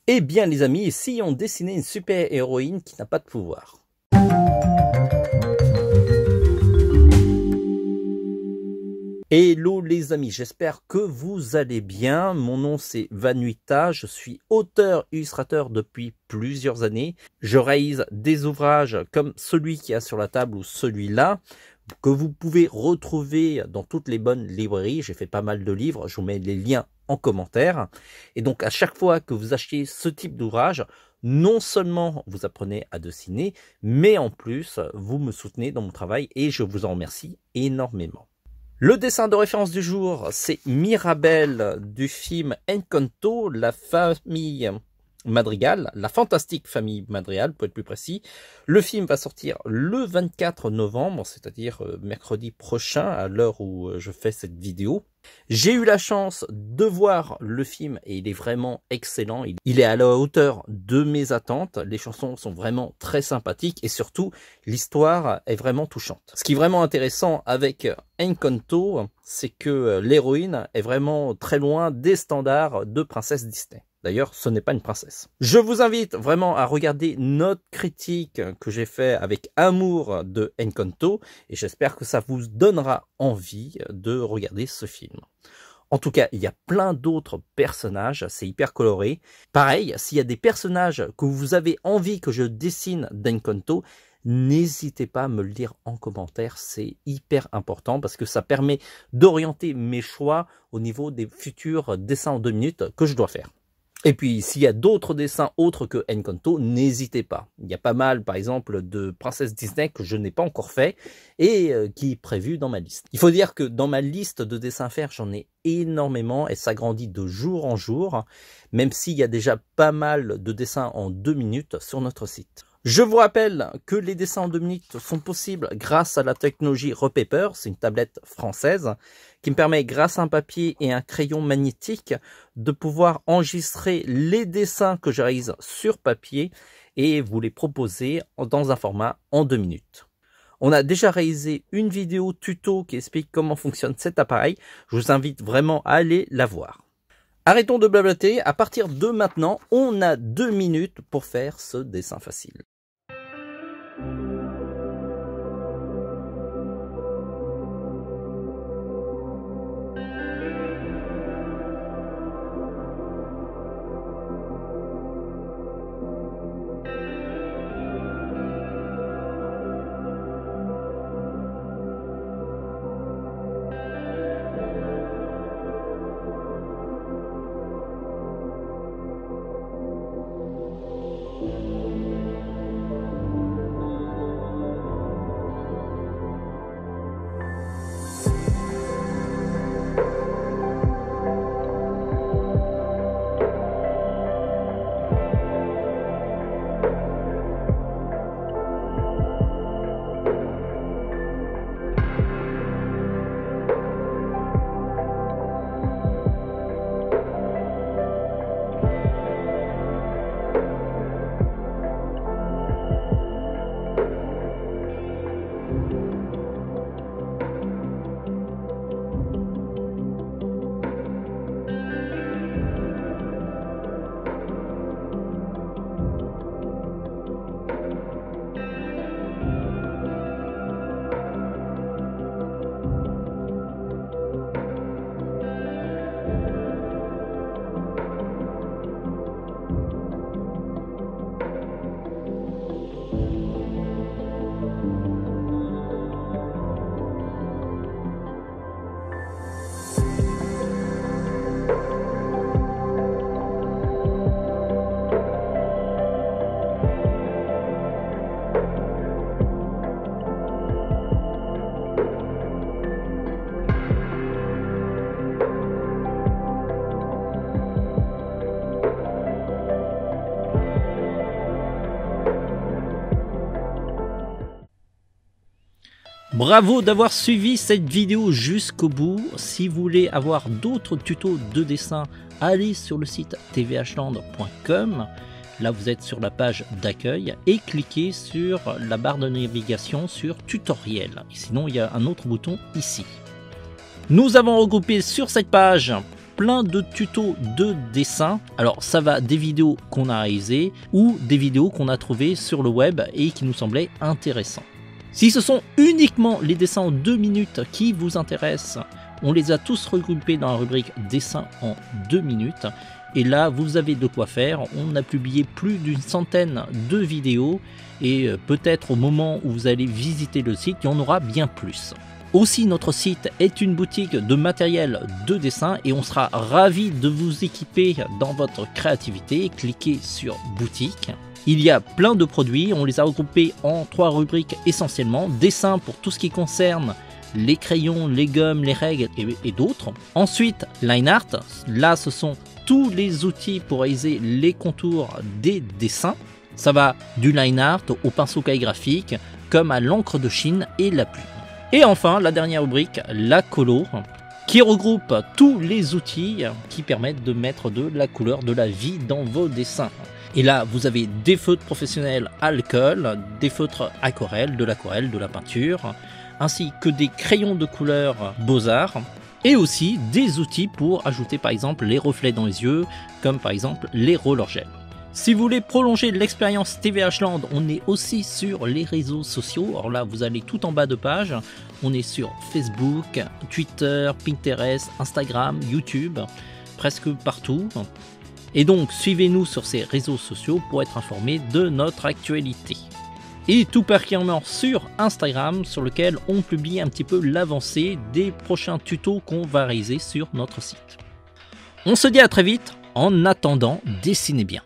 Eh bien les amis, essayons de dessiner une super héroïne qui n'a pas de pouvoir. Hello les amis, j'espère que vous allez bien. Mon nom c'est Vanuita, je suis auteur-illustrateur depuis plusieurs années. Je réalise des ouvrages comme celui qui est sur la table ou celui-là, que vous pouvez retrouver dans toutes les bonnes librairies. J'ai fait pas mal de livres, je vous mets les liens en commentaire. Et donc à chaque fois que vous achetez ce type d'ouvrage, non seulement vous apprenez à dessiner, mais en plus vous me soutenez dans mon travail et je vous en remercie énormément. Le dessin de référence du jour, c'est Mirabel du film Encanto, la famille Madrigal, la fantastique famille Madrigal, pour être plus précis. Le film va sortir le 24 novembre, c'est-à-dire mercredi prochain, à l'heure où je fais cette vidéo. J'ai eu la chance de voir le film et il est vraiment excellent. Il est à la hauteur de mes attentes. Les chansons sont vraiment très sympathiques et surtout, l'histoire est vraiment touchante. Ce qui est vraiment intéressant avec Encanto, c'est que l'héroïne est vraiment très loin des standards de princesse Disney. D'ailleurs, ce n'est pas une princesse. Je vous invite vraiment à regarder notre critique que j'ai fait avec amour de Encanto et j'espère que ça vous donnera envie de regarder ce film. En tout cas, il y a plein d'autres personnages, c'est hyper coloré. Pareil, s'il y a des personnages que vous avez envie que je dessine d'Encanto, n'hésitez pas à me le dire en commentaire, c'est hyper important parce que ça permet d'orienter mes choix au niveau des futurs dessins en 2 minutes que je dois faire. Et puis, s'il y a d'autres dessins autres que Encanto, n'hésitez pas. Il y a pas mal, par exemple, de princesses Disney que je n'ai pas encore fait et qui est prévu dans ma liste. Il faut dire que dans ma liste de dessins à faire, j'en ai énormément et ça grandit de jour en jour, même s'il y a déjà pas mal de dessins en 2 minutes sur notre site. Je vous rappelle que les dessins en 2 minutes sont possibles grâce à la technologie Repaper, c'est une tablette française qui me permet, grâce à un papier et un crayon magnétique, de pouvoir enregistrer les dessins que je réalise sur papier et vous les proposer dans un format en 2 minutes. On a déjà réalisé une vidéo tuto qui explique comment fonctionne cet appareil, je vous invite vraiment à aller la voir. Arrêtons de blablater, à partir de maintenant, on a 2 minutes pour faire ce dessin facile. Bravo d'avoir suivi cette vidéo jusqu'au bout. Si vous voulez avoir d'autres tutos de dessin, allez sur le site tvhland.com. Là, vous êtes sur la page d'accueil et cliquez sur la barre de navigation sur tutoriel. Et sinon, il y a un autre bouton ici. Nous avons regroupé sur cette page plein de tutos de dessin. Alors ça va des vidéos qu'on a réalisées ou des vidéos qu'on a trouvées sur le web et qui nous semblaient intéressantes. Si ce sont uniquement les dessins en 2 minutes qui vous intéressent, on les a tous regroupés dans la rubrique dessin en 2 minutes. Et là, vous avez de quoi faire. On a publié plus d'une centaine de vidéos et peut-être au moment où vous allez visiter le site, il y en aura bien plus. Aussi, notre site est une boutique de matériel de dessin et on sera ravi de vous équiper dans votre créativité. Cliquez sur boutique. Il y a plein de produits, on les a regroupés en 3 rubriques essentiellement. Dessin pour tout ce qui concerne les crayons, les gommes, les règles et d'autres. Ensuite, line art, là ce sont tous les outils pour réaliser les contours des dessins. Ça va du line art au pinceau calligraphique, comme à l'encre de Chine et la plume. Et enfin, la dernière rubrique, la colo, qui regroupe tous les outils qui permettent de mettre de la couleur, de la vie dans vos dessins. Et là, vous avez des feutres professionnels alcool, des feutres aquarelles, de la peinture, ainsi que des crayons de couleur Beaux-Arts, et aussi des outils pour ajouter par exemple les reflets dans les yeux, comme par exemple les rollers gel. Si vous voulez prolonger l'expérience TVH Land, on est aussi sur les réseaux sociaux. Alors là, vous allez tout en bas de page. On est sur Facebook, Twitter, Pinterest, Instagram, YouTube, presque partout. Et donc, suivez-nous sur ces réseaux sociaux pour être informé de notre actualité. Et tout particulièrement sur Instagram, sur lequel on publie un petit peu l'avancée des prochains tutos qu'on va réaliser sur notre site. On se dit à très vite. En attendant, dessinez bien.